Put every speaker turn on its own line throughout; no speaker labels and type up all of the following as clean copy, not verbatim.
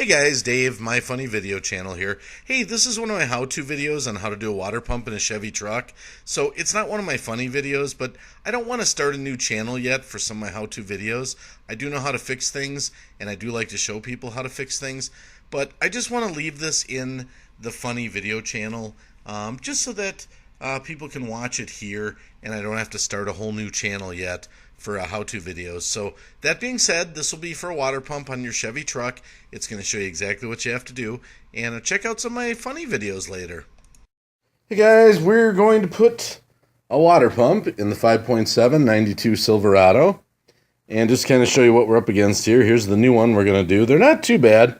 Hey guys, Dave, My Funny Video channel here. Hey, this is one of my how-to videos on how to do a water pump in a Chevy truck. So it's not one of my funny videos, but I don't want to start a new channel yet for some of my how-to videos. I do know how to fix things, and I do like to show people how to fix things, but I just want to leave this in the funny video channel just so that people can watch it here, and I don't have to start a whole new channel yet for how-to videos. So that being said, this will be for a water pump on your Chevy truck. It's going to show you exactly what you have to do, and check out some of my funny videos later.
Hey guys, we're going to put a water pump in the 5.7 92 Silverado, and just kind of show you what we're up against here. Here's the new one we're going to do. They're not too bad.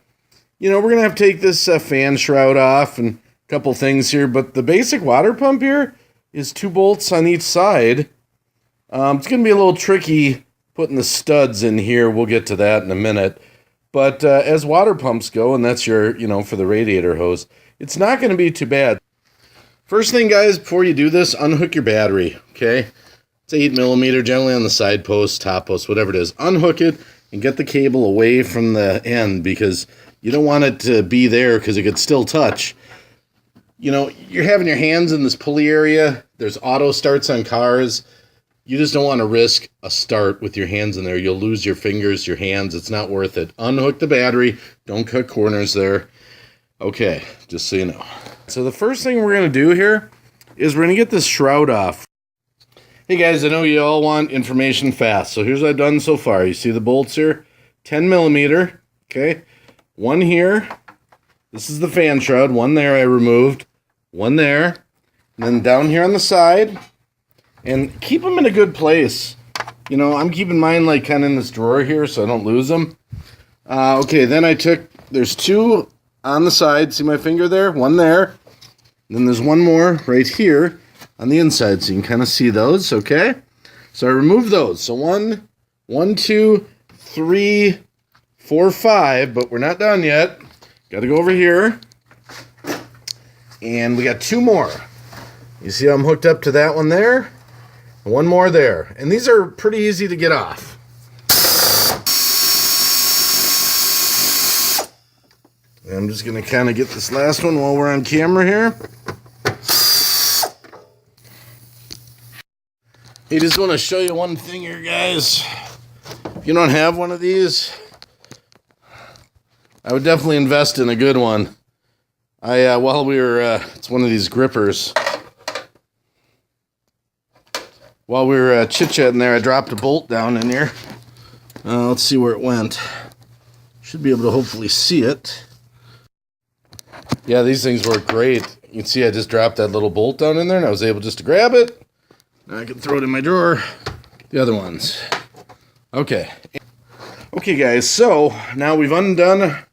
You know, we're going to have to take this fan shroud off and a couple things here, but the basic water pump here is 2 bolts on each side. It's going to be a little tricky putting the studs in here. We'll get to that in a minute. But as water pumps go, and that's your, for the radiator hose, it's not going to be too bad. First thing, guys, before you do this, unhook your battery, okay? It's 8mm, generally on the side post, top post, whatever it is. Unhook it and get the cable away from the end because you don't want it to be there because it could still touch. You're having your hands in this pulley area. There's auto starts on cars. You just don't want to risk a start with your hands in there. You'll lose your fingers, your hands. It's not worth it. Unhook the battery. Don't cut corners there. Okay, just so you know. So the first thing we're going to do here is we're going to get this shroud off. Hey guys, I know you all want information fast. So here's what I've done so far. You see the bolts here? 10mm. Okay. One here. This is the fan shroud. One there I removed. One there. And then down here on the side. And keep them in a good place. I'm keeping mine like kind of in this drawer here so I don't lose them. Okay, then there's 2 on the side. See my finger there? One there. And then there's one more right here on the inside so you can kind of see those, okay? So I removed those. So 1, 2, 3, 4, 5, but we're not done yet. Got to go over here. And we got 2 more. You see I'm hooked up to that one there? One more there. And these are pretty easy to get off. And I'm just going to kind of get this last one while we're on camera here. I just want to show you one thing here, guys. If you don't have one of these, I would definitely invest in a good one. It's one of these grippers. While we were chit-chatting there, I dropped a bolt down in here. Let's see where it went. Should be able to hopefully see it. Yeah, these things work great. You can see I just dropped that little bolt down in there, and I was able just to grab it. Now I can throw it in my drawer. The other ones. Okay. Okay, guys, so now we've undone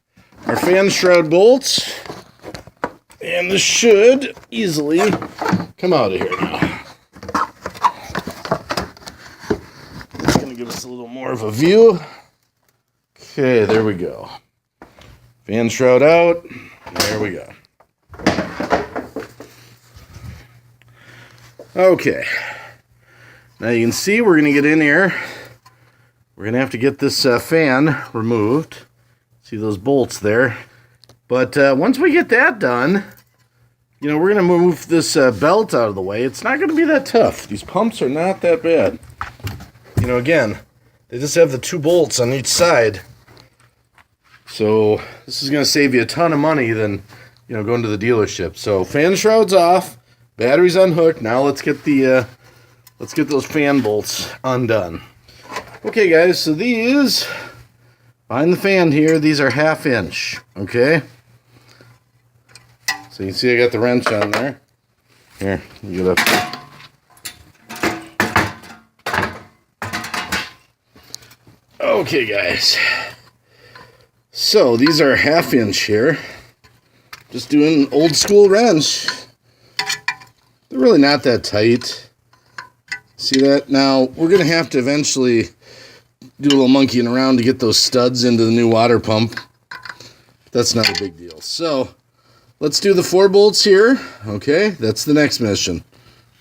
our fan shroud bolts. And this should easily come out of here now. Give us a little more of a view. Okay, there we go. Fan shroud out. There we go. Okay. Now you can see we're going to get in here. We're going to have to get this fan removed. See those bolts there. But once we get that done, we're going to move this belt out of the way. It's not going to be that tough. These pumps are not that bad. Again, they just have the 2 bolts on each side. So this is going to save you a ton of money than, going to the dealership. So fan shroud's off, battery's unhooked. Now let's get those fan bolts undone. Okay, guys, so these, behind the fan here, these are 1/2 inch, okay? So you can see I got the wrench on there. Here, let me get up there. Okay, guys, so these are 1/2 inch here. Just doing an old school wrench. They're really not that tight. See that? Now, we're going to have to eventually do a little monkeying around to get those studs into the new water pump. That's not a big deal. So, let's do the 4 bolts here. Okay, that's the next mission.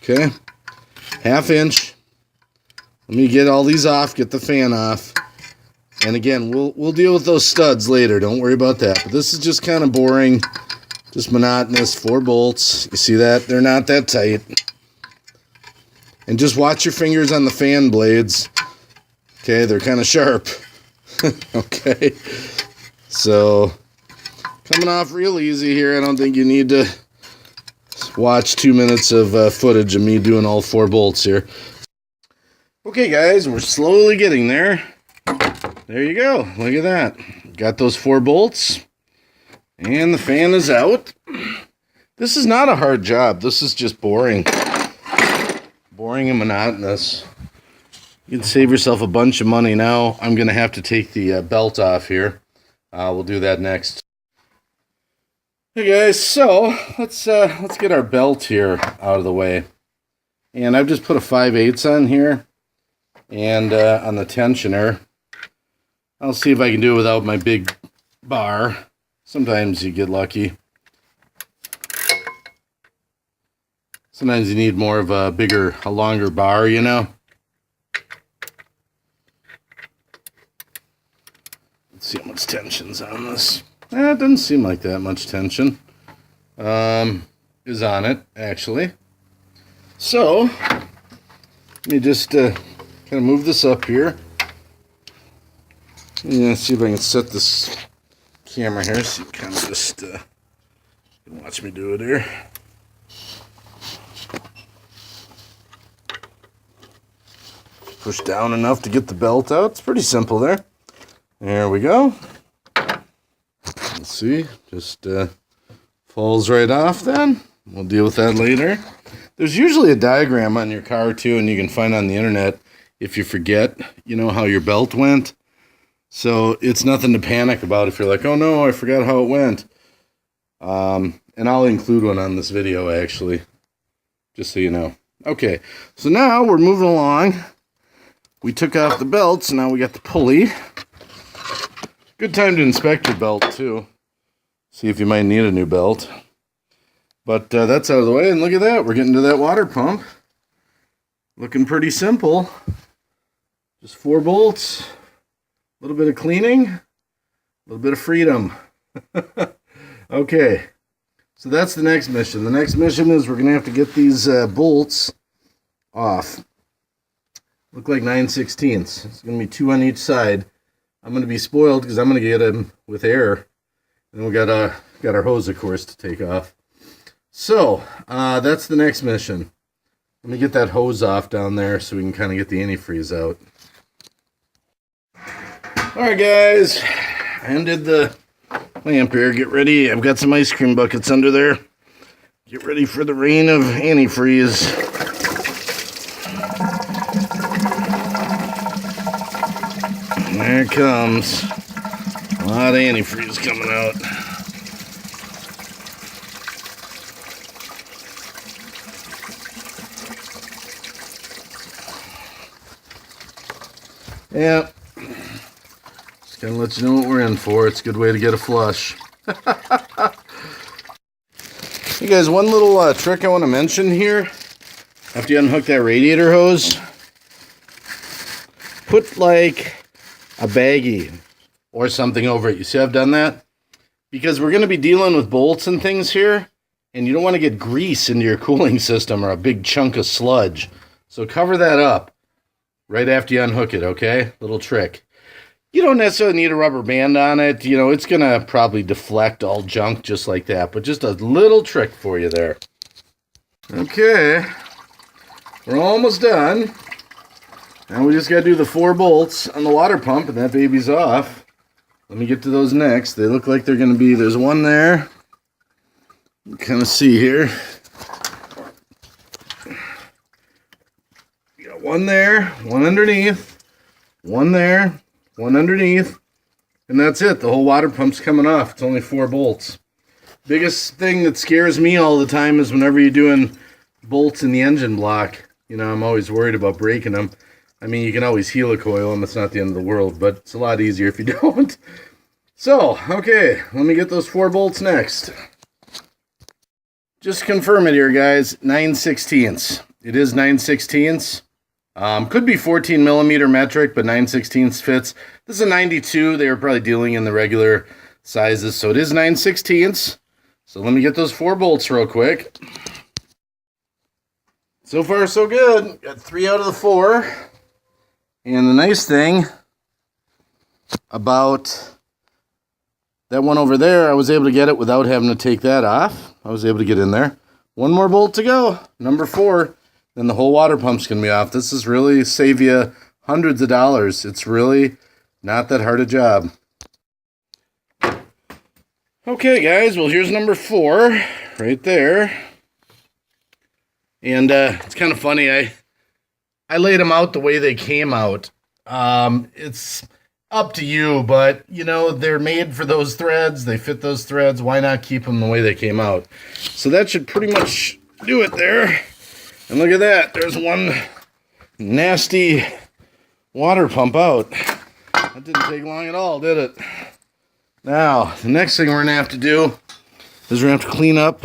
Okay, 1/2 inch. Let me get all these off, get the fan off. And again, we'll deal with those studs later. Don't worry about that. But this is just kind of boring, just monotonous. 4 bolts. You see that? They're not that tight. And just watch your fingers on the fan blades. Okay, they're kind of sharp. Okay. So, coming off real easy here. I don't think you need to watch 2 minutes of footage of me doing all 4 bolts here. Okay, guys, we're slowly getting there. There you go. Look at that. Got those 4 bolts. And the fan is out. This is not a hard job. This is just boring. Boring and monotonous. You can save yourself a bunch of money now. I'm going to have to take the belt off here. We'll do that next. Hey guys, so let's get our belt here out of the way. And I've just put a 5/8 on here. And on the tensioner. I'll see if I can do it without my big bar. Sometimes you get lucky. Sometimes you need more of a longer bar, you know. Let's see how much tension's on this. It doesn't seem like that much tension is on it, actually. So, let me just kind of move this up here. Yeah, see if I can set this camera here so you can kind of just watch me do it here. Push down enough to get the belt out. It's pretty simple there. There we go. Let's see, just falls right off then. We'll deal with that later. There's usually a diagram on your car too, and you can find on the internet if you forget, you know, how your belt went. So it's nothing to panic about if you're like, oh no, I forgot how it went. And I'll include one on this video actually, just so you know. Okay, so now we're moving along. We took off the belts, now we got the pulley. Good time to inspect your belt too. See if you might need a new belt. But that's out of the way, and look at that, we're getting to that water pump. Looking pretty simple. Just 4 bolts. A little bit of cleaning, a little bit of freedom. Okay, so that's the next mission. The next mission is we're going to have to get these bolts off. Look like 9/16. It's going to be 2 on each side. I'm going to be spoiled because I'm going to get them with air. And we got our hose, of course, to take off. So, that's the next mission. Let me get that hose off down there so we can kind of get the antifreeze out. Alright guys, I undid the lamp here. Get ready. I've got some ice cream buckets under there. Get ready for the rain of antifreeze. There it comes. A lot of antifreeze coming out. Yeah. Gonna let you know what we're in for. It's a good way to get a flush. Hey guys, one little trick I want to mention here. After you unhook that radiator hose, put like a baggie or something over it. You see I've done that? Because we're going to be dealing with bolts and things here, and you don't want to get grease into your cooling system or a big chunk of sludge. So cover that up right after you unhook it, okay? Little trick. You don't necessarily need a rubber band on it. You know, it's going to probably deflect all junk just like that. But just a little trick for you there. Okay. We're almost done. Now we just got to do the 4 bolts on the water pump, and that baby's off. Let me get to those next. They look like they're going to be, there's one there. You can kind of see here. You got one there, one underneath, one there, one underneath, and that's it. The whole water pump's coming off. It's only 4 bolts. Biggest thing that scares me all the time is whenever you're doing bolts in the engine block. You know, I'm always worried about breaking them. I mean, you can always helicoil them. It's not the end of the world, but it's a lot easier if you don't. So, okay, let me get those 4 bolts next. Just confirm it here, guys. 9/16. It is 9/16. Could be 14 millimeter metric, but 9/16 fits. This is a 92. They were probably dealing in the regular sizes, so it is 9/16. So let me get those 4 bolts real quick. So far, so good. Got 3 out of the 4. And the nice thing about that one over there, I was able to get it without having to take that off. I was able to get in there. 1 more bolt to go, number 4. Then the whole water pump's going to be off. This is really save you hundreds of dollars. It's really not that hard a job. Okay, guys, well, here's number 4 right there. And it's kind of funny. I laid them out the way they came out. It's up to you, but, you know, they're made for those threads. They fit those threads. Why not keep them the way they came out? So that should pretty much do it there. And look at that. There's one nasty water pump out. That didn't take long at all, did it? Now, the next thing we're going to have to do is we're going to have to clean up,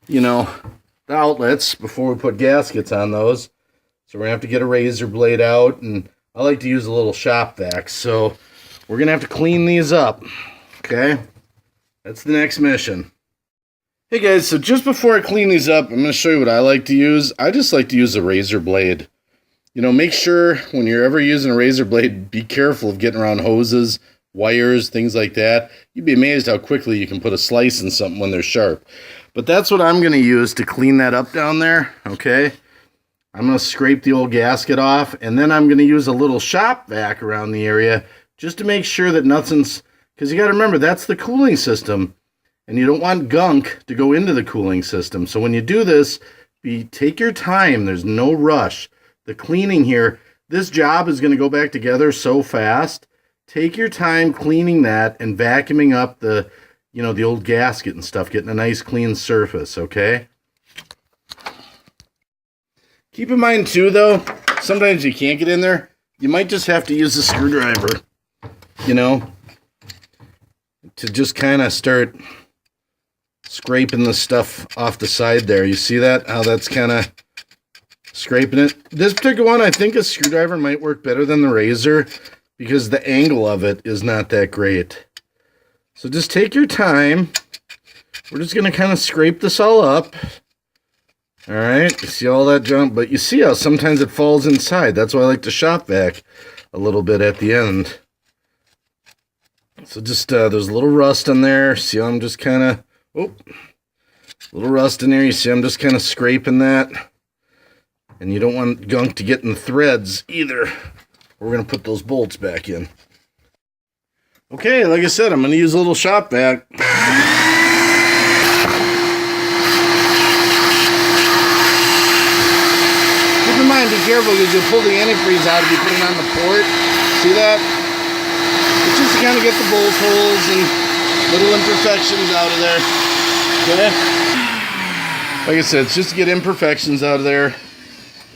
you know, the outlets before we put gaskets on those. So we're going to have to get a razor blade out, and I like to use a little shop vac. So we're going to have to clean these up, okay? That's the next mission. Hey guys, so just before I clean these up, I'm going to show you what I like to use. I just like to use a razor blade. You know, make sure when you're ever using a razor blade, be careful of getting around hoses, wires, things like that. You'd be amazed how quickly you can put a slice in something when they're sharp. But that's what I'm going to use to clean that up down there, okay? I'm going to scrape the old gasket off, and then I'm going to use a little shop vac around the area just to make sure that nothing's... Because you got to remember, that's the cooling system. And you don't want gunk to go into the cooling system. So when you do this, take your time. There's no rush. The cleaning here, this job is going to go back together so fast. Take your time cleaning that and vacuuming up the, you know, the old gasket and stuff, getting a nice clean surface, okay? Keep in mind too, though, sometimes you can't get in there. You might just have to use a screwdriver, you know, to just kind of start scraping the stuff off the side there. You see that? How that's kind of scraping it? This particular one, I think a screwdriver might work better than the razor because the angle of it is not that great. So just take your time. We're just going to kind of scrape this all up. All right, you see all that junk, but you see how sometimes it falls inside. That's why I like to shop vac a little bit at the end. So just, there's a little rust in there. See how I'm just kind of, oh, a little rust in there. You see I'm just kind of scraping that. And you don't want gunk to get in the threads either. We're going to put those bolts back in. Okay, like I said, I'm going to use a little shop vac. Keep in mind, be careful because you'll pull the antifreeze out if you put it on the port. See that? It's just to kind of get the bolt holes and little imperfections out of there. Okay? Like I said, it's just to get imperfections out of there.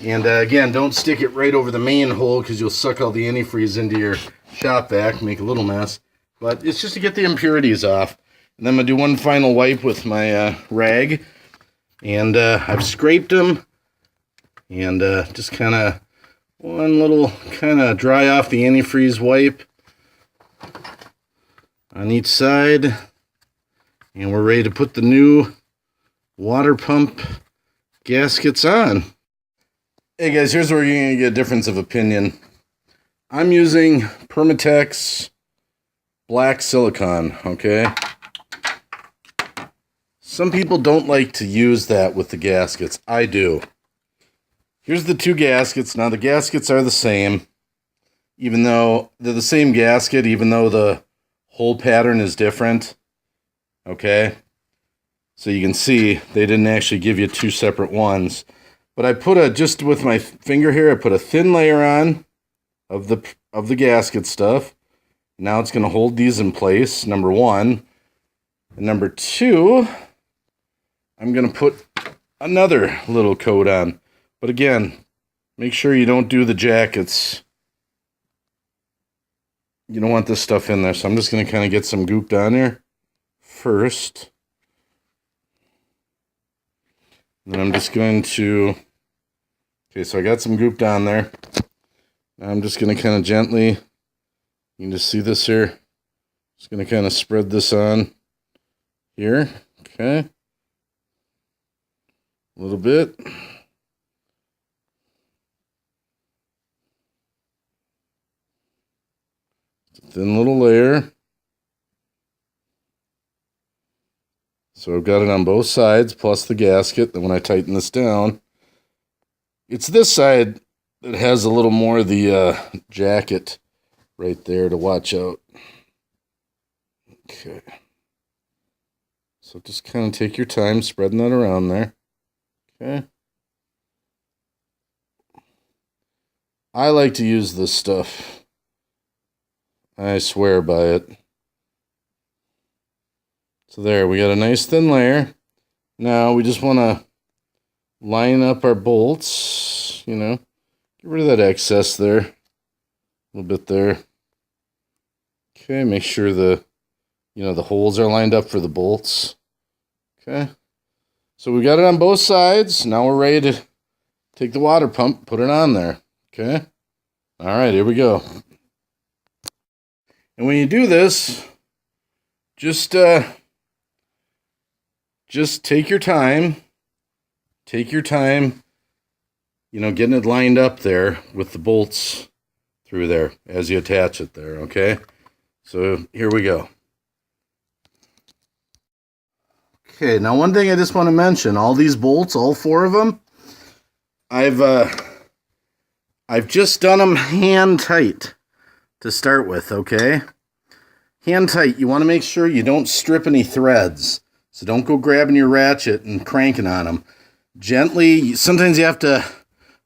And again, don't stick it right over the main hole because you'll suck all the antifreeze into your shop vac, make a little mess. But it's just to get the impurities off. And then I'm going to do one final wipe with my rag. And I've scraped them. And just kind of one little kind of dry off the antifreeze wipe on each side. And we're ready to put the new water pump gaskets on. Hey guys, here's where you're going to get a difference of opinion. I'm using Permatex black silicone, okay? Some people don't like to use that with the gaskets. I do. Here's the two gaskets. Now the gaskets are the same, even though they're the same gasket, even though the hole pattern is different, okay? So you can see they didn't actually give you two separate ones. But I put just with my finger here, I put a thin layer on of the gasket stuff. Now it's going to hold these in place, number one. And number two, I'm going to put another little coat on. But again, make sure you don't do the jackets. You don't want this stuff in there. So I'm just going to kind of get some goop down here first. Then I'm just going to Okay, so I got some goop down there. Now I'm just going to kind of gently, you can just see this here. Just going to kind of spread this on here. Okay. A little bit. It's a thin little layer. So I've got it on both sides, plus the gasket. Then when I tighten this down, it's this side that has a little more of the jacket right there to watch out. Okay. So just kind of take your time spreading that around there. Okay. I like to use this stuff. I swear by it. So there, we got a nice thin layer. Now we just want to line up our bolts, you know. Get rid of that excess there. A little bit there. Okay, make sure the holes are lined up for the bolts. Okay. So we got it on both sides. Now we're ready to take the water pump, put it on there. Okay. All right, here we go. And when you do this, just take your time. Take your time, getting it lined up there with the bolts through there as you attach it there, okay? So here we go. Okay, now one thing I just want to mention, all these bolts, all 4 of them, I've just done them hand tight to start with, okay? Hand tight, you want to make sure you don't strip any threads. So don't go grabbing your ratchet and cranking on them. Gently, sometimes you have to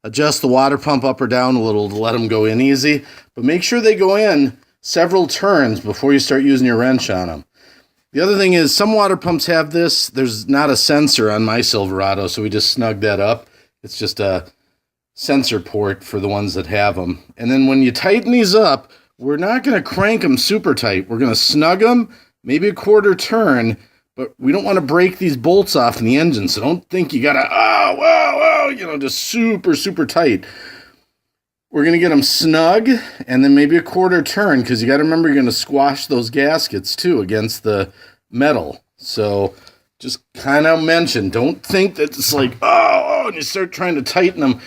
adjust the water pump up or down a little to let them go in easy, but make sure they go in several turns before you start using your wrench on them. The other thing is, some water pumps have this. There's not a sensor on my Silverado, so we just snug that up. It's just a sensor port for the ones that have them. And then when you tighten these up, we're not going to crank them super tight. We're going to snug them, maybe a quarter turn, but we don't want to break these bolts off in the engine, so don't think you got to, just super, super tight. We're going to get them snug, and then maybe a quarter turn, because you got to remember you're going to squash those gaskets, too, against the metal. So just kind of mention, don't think that it's like, and you start trying to tighten them.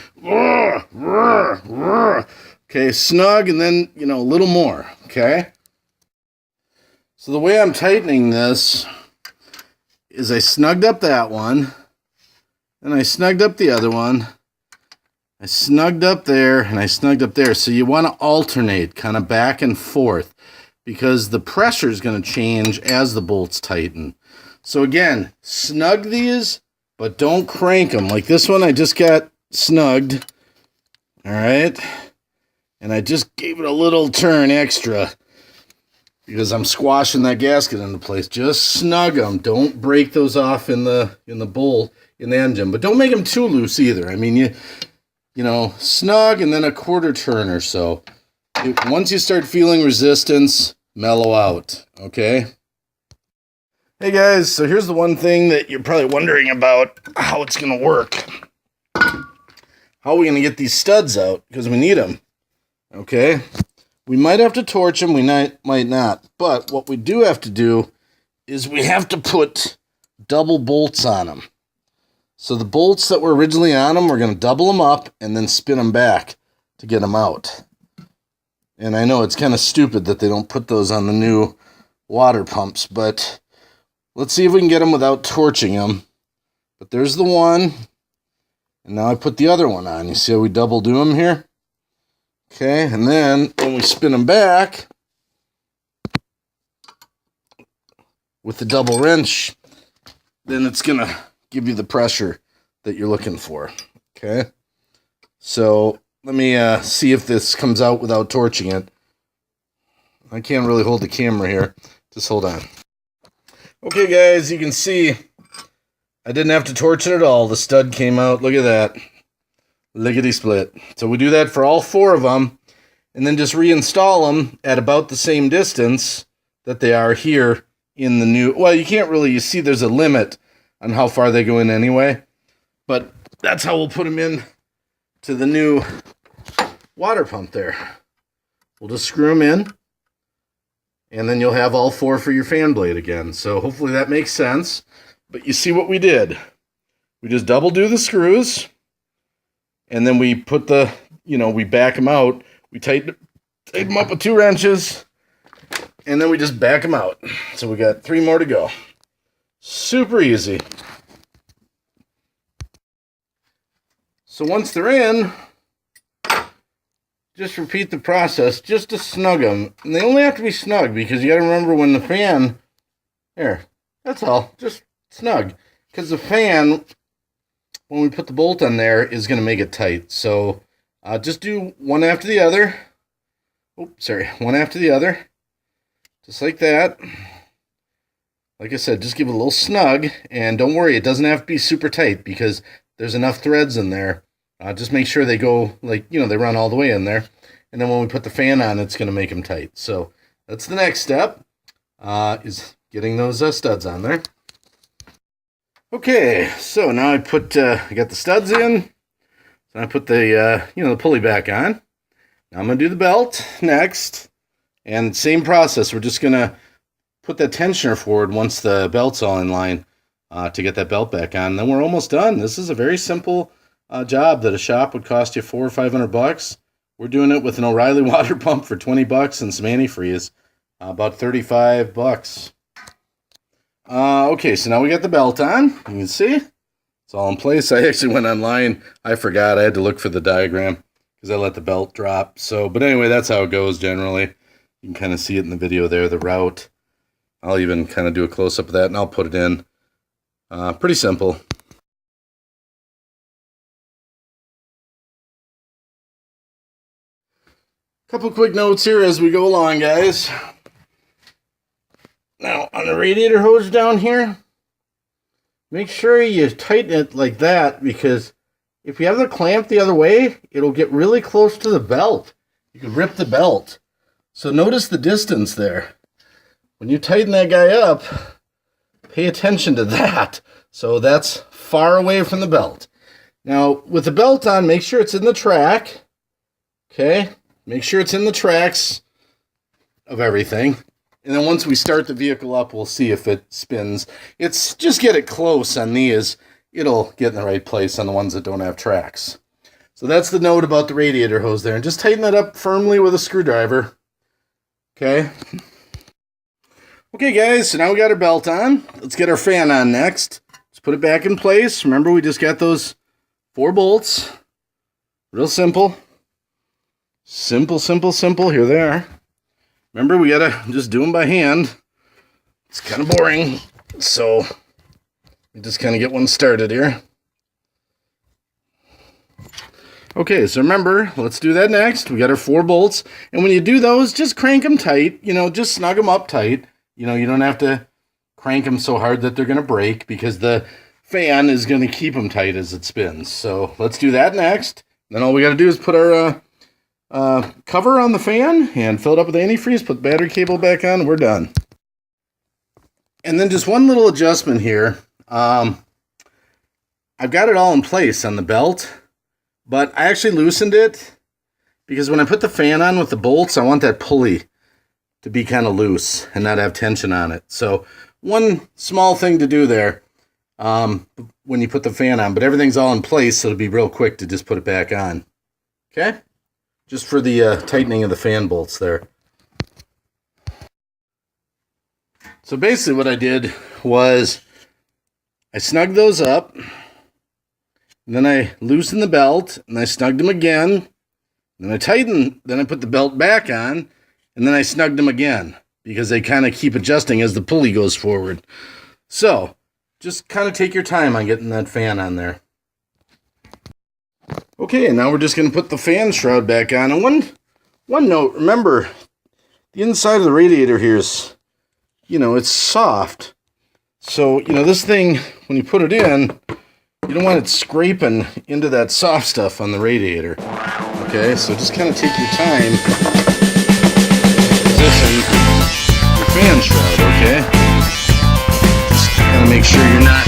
Okay, snug, and then, a little more, okay? So the way I'm tightening this is I snugged up that one, and I snugged up the other one. I snugged up there, and I snugged up there. So you want to alternate kind of back and forth because the pressure is going to change as the bolts tighten. So again, snug these, but don't crank them. Like this one, I just got snugged. All right. And I just gave it a little turn extra because I'm squashing that gasket into place. Just snug them. Don't break those off in the bolt in the engine, but don't make them too loose either. I mean, you snug and then a quarter turn or so. Once you start feeling resistance, mellow out. Okay. Hey guys, so here's the one thing that you're probably wondering about how it's gonna work. How are we gonna get these studs out? Because we need them. Okay. We might have to torch them, we might not. But what we do have to do is we have to put double bolts on them. So the bolts that were originally on them, we're going to double them up and then spin them back to get them out. And I know it's kind of stupid that they don't put those on the new water pumps, but let's see if we can get them without torching them. But there's the one, and now I put the other one on. You see how we double do them here? Okay, and then when we spin them back with the double wrench, then it's going to give you the pressure that you're looking for. Okay, so let me see if this comes out without torching it. I can't really hold the camera here. Just hold on. Okay, guys, you can see I didn't have to torch it at all. The stud came out. Look at that. Lickety split. So we do that for all 4 of them, and then just reinstall them at about the same distance that they are here in the new. Well, you can't really. You see, there's a limit on how far they go in anyway, but that's how we'll put them in to the new water pump there. We'll just screw them in, and then you'll have all 4 for your fan blade again. So hopefully that makes sense. But you see what we did. We just double do the screws, and then we put the, we back them out. We tighten them up with 2 wrenches, and then we just back them out. So we got 3 more to go. Super easy. So once they're in, just repeat the process just to snug them. And they only have to be snug because you got to remember when the fan, there, that's all, just snug. Because the fan, when we put the bolt on there, is going to make it tight. So just do one after the other. One after the other. Just like that. Like I said, just give it a little snug, and don't worry, it doesn't have to be super tight because there's enough threads in there. Just make sure they go, they run all the way in there. And then when we put the fan on, it's going to make them tight. So that's the next step, is getting those studs on there. Okay, so now I got the studs in. So I put the, the pulley back on. Now I'm going to do the belt next. And same process, we're just going to put that tensioner forward once the belt's all in line to get that belt back on. Then we're almost done. This is a very simple job that a shop would cost you $400 or $500. We're doing it with an O'Reilly water pump for $20 and some antifreeze, about $35. Okay, so now we got the belt on. You can see it's all in place. I actually went online. I forgot. I had to look for the diagram because I let the belt drop. But anyway, that's how it goes generally. You can kind of see it in the video there, the route. I'll even kind of do a close-up of that, and I'll put it in. Pretty simple. Couple quick notes here as we go along, guys. Now, on the radiator hose down here, make sure you tighten it like that, because if you have the clamp the other way, it'll get really close to the belt. You can rip the belt. So notice the distance there. When you tighten that guy up, pay attention to that. So that's far away from the belt. Now, with the belt on, make sure it's in the track. Okay? Make sure it's in the tracks of everything. And then once we start the vehicle up, we'll see if it spins. It's just get it close on these. It'll get in the right place on the ones that don't have tracks. So that's the note about the radiator hose there. And just tighten that up firmly with a screwdriver. Okay? Okay, guys, so now we got our belt on. Let's get our fan on next. Let's put it back in place. Remember, we just got those 4 bolts. Real simple. Simple, simple, simple. Here they are. Remember, we gotta just do them by hand. It's kind of boring, so we just kind of get one started here. Okay, so remember, let's do that next. We got our 4 bolts, and when you do those, just crank them tight. Just snug them up tight. You don't have to crank them so hard that they're going to break, because the fan is going to keep them tight as it spins. So let's do that next. Then all we got to do is put our cover on the fan and fill it up with antifreeze, put the battery cable back on, and we're done. And then just one little adjustment here. I've got it all in place on the belt, but I actually loosened it because when I put the fan on with the bolts, I want that pulley to be kind of loose and not have tension on it. So one small thing to do there when you put the fan on, but everything's all in place, so it'll be real quick to just put it back on. Okay? Just for the tightening of the fan bolts there. So basically what I did was I snugged those up, and then I loosened the belt, and I snugged them again, then I tightened, then I put the belt back on, and then I snugged them again, because they kind of keep adjusting as the pulley goes forward. So, just kind of take your time on getting that fan on there. Okay, and now we're just going to put the fan shroud back on. And one note, remember, the inside of the radiator here is, it's soft. So, this thing, when you put it in, you don't want it scraping into that soft stuff on the radiator. Okay, so just kind of take your time position your fan shroud, okay? Just gotta make sure you're not,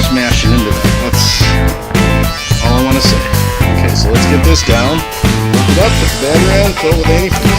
smashing into that. That's all I want to this down, work it up, put the battery on, fill it with antifreeze.